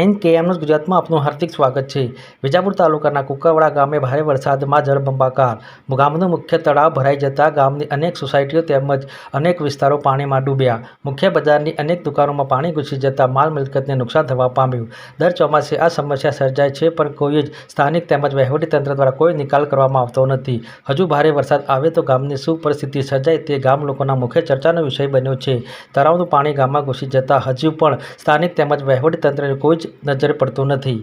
9 KM ગુજરાતમાં આપનું હાર્દિક સ્વાગત છે। વિજાપુર તાલુકાના કુકરવાડા ગામે ભારે વરસાદમાં જળબંબાકાર। ગામનું મુખ્ય તળાવ ભરાઈ જતા ગામની અનેક સોસાયટીઓ તેમજ અનેક વિસ્તારો પાણીમાં ડૂબ્યા। મુખ્ય બજારની અનેક દુકાનોમાં પાણી ઘૂસી જતા માલ મિલકતને નુકસાન થવા પામ્યું। દર ચોમાસે આ સમસ્યા સર્જાય છે, પણ કોઈ જ સ્થાનિક તેમજ વહીવટીતંત્ર દ્વારા કોઈ નિકાલ કરવામાં આવતો નથી। હજુ ભારે વરસાદ આવે તો ગામની શું પરિસ્થિતિ સર્જાય તે ગામ લોકોના મુખ્ય ચર્ચાનો વિષય બન્યો છે। તળાવનું પાણી ગામમાં ઘૂસી જતા હજુ પણ સ્થાનિક તેમજ વહીવટીતંત્રની કોઈ જ નજરે પડતું નથી।